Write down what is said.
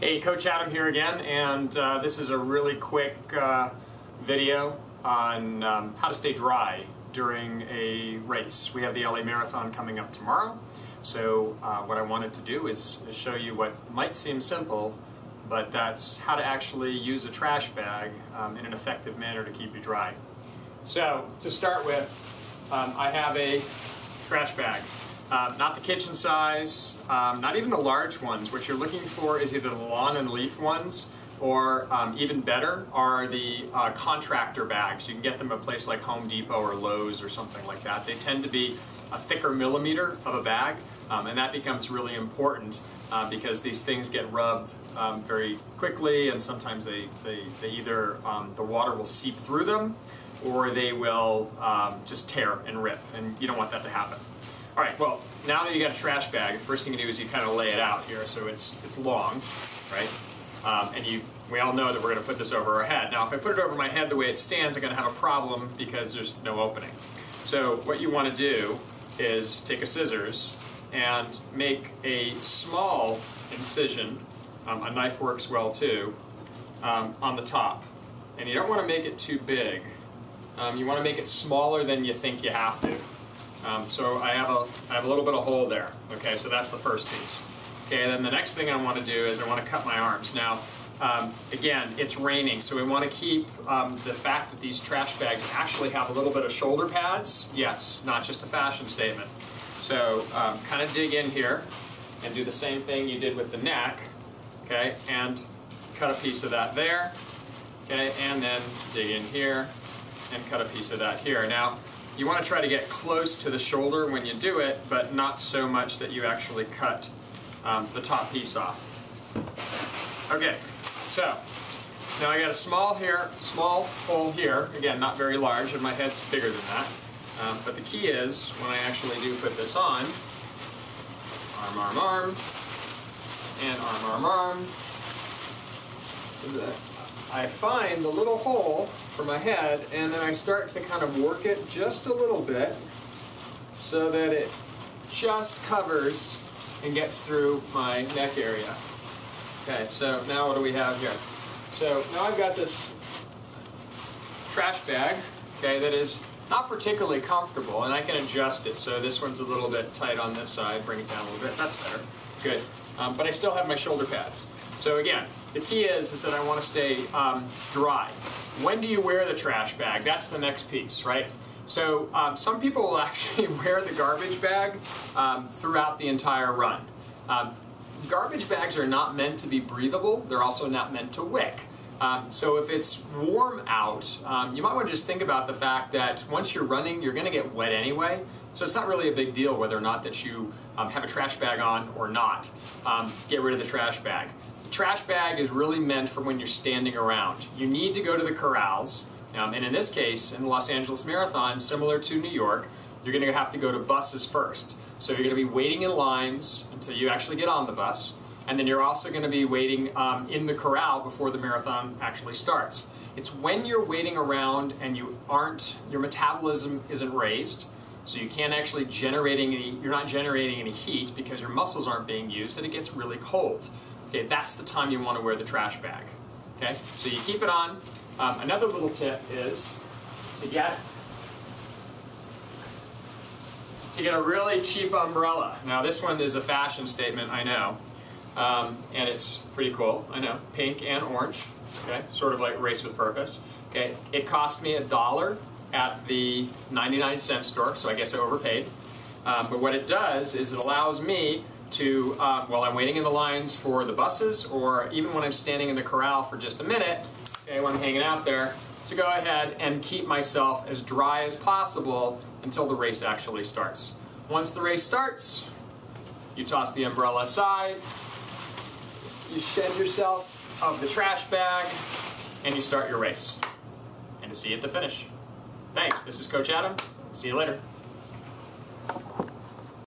Hey, Coach Adam here again, and this is a really quick video on how to stay dry during a race. We have the LA Marathon coming up tomorrow, so what I wanted to do is show you what might seem simple, but that's how to actually use a trash bag in an effective manner to keep you dry. So, to start with, I have a trash bag. Not the kitchen size, not even the large ones. What you're looking for is either the lawn and leaf ones, or even better are the contractor bags. You can get them at a place like Home Depot or Lowe's or something like that. They tend to be a thicker millimeter of a bag, and that becomes really important because these things get rubbed very quickly, and sometimes they either, the water will seep through them, or they will just tear and rip, and you don't want that to happen. All right, well, now that you got a trash bag, the first thing you do is you kind of lay it out here so it's long, right? And we all know that we're going to put this over our head. Now, if I put it over my head the way it stands, I'm going to have a problem because there's no opening. So what you want to do is take a scissors and make a small incision, a knife works well too, on the top. And you don't want to make it too big. You want to make it smaller than you think you have to. So I have a little bit of hole there. Okay, so that's the first piece. Okay, then the next thing I want to do is I want to cut my arms. Now, again, it's raining, so we want to keep the fact that these trash bags actually have a little bit of shoulder pads. Yes, not just a fashion statement. So kind of dig in here and do the same thing you did with the neck. Okay, and cut a piece of that there. Okay, and then dig in here and cut a piece of that here. Now, you want to try to get close to the shoulder when you do it, but not so much that you actually cut the top piece off. Okay, so now I got a small hole here. Again, not very large, and my head's bigger than that. But the key is, when I actually do put this on, arm, and arm, I find the little hole for my head, and then I start to kind of work it just a little bit so that it just covers and gets through my neck area. Okay, so now what do we have here? So now I've got this trash bag, okay, that is not particularly comfortable, and I can adjust it. So this one's a little bit tight on this side, bring it down a little bit, that's better, good. But I still have my shoulder pads. So again, the key is that I want to stay dry. When do you wear the trash bag? That's the next piece, right? So some people will actually wear the garbage bag throughout the entire run. Garbage bags are not meant to be breathable. They're also not meant to wick. So if it's warm out, you might want to just think about the fact that once you're running, you're going to get wet anyway. So it's not really a big deal whether or not that you have a trash bag on or not. Get rid of the trash bag. The trash bag is really meant for when you're standing around. You need to go to the corrals, and in this case, in the Los Angeles Marathon, similar to New York, you're going to have to go to buses first. So you're going to be waiting in lines until you actually get on the bus, and then you're also going to be waiting in the corral before the marathon actually starts. It's when you're waiting around and your metabolism isn't raised, so you can't actually you're not generating any heat because your muscles aren't being used, and it gets really cold. Okay, that's the time you want to wear the trash bag. Okay, so you keep it on. Another little tip is to get a really cheap umbrella. Now this one is a fashion statement, I know, and it's pretty cool. I know, pink and orange. Okay, sort of like Race with Purpose. Okay, it cost me $1 at the 99-cent store, so I guess I overpaid. But what it does is it allows me to, while I'm waiting in the lines for the buses, or even when I'm standing in the corral for just a minute, okay, when I'm hanging out there, to go ahead and keep myself as dry as possible until the race actually starts. Once the race starts, you toss the umbrella aside, you shed yourself of the trash bag, and you start your race. And to see you at the finish. Thanks, this is Coach Adam. See you later.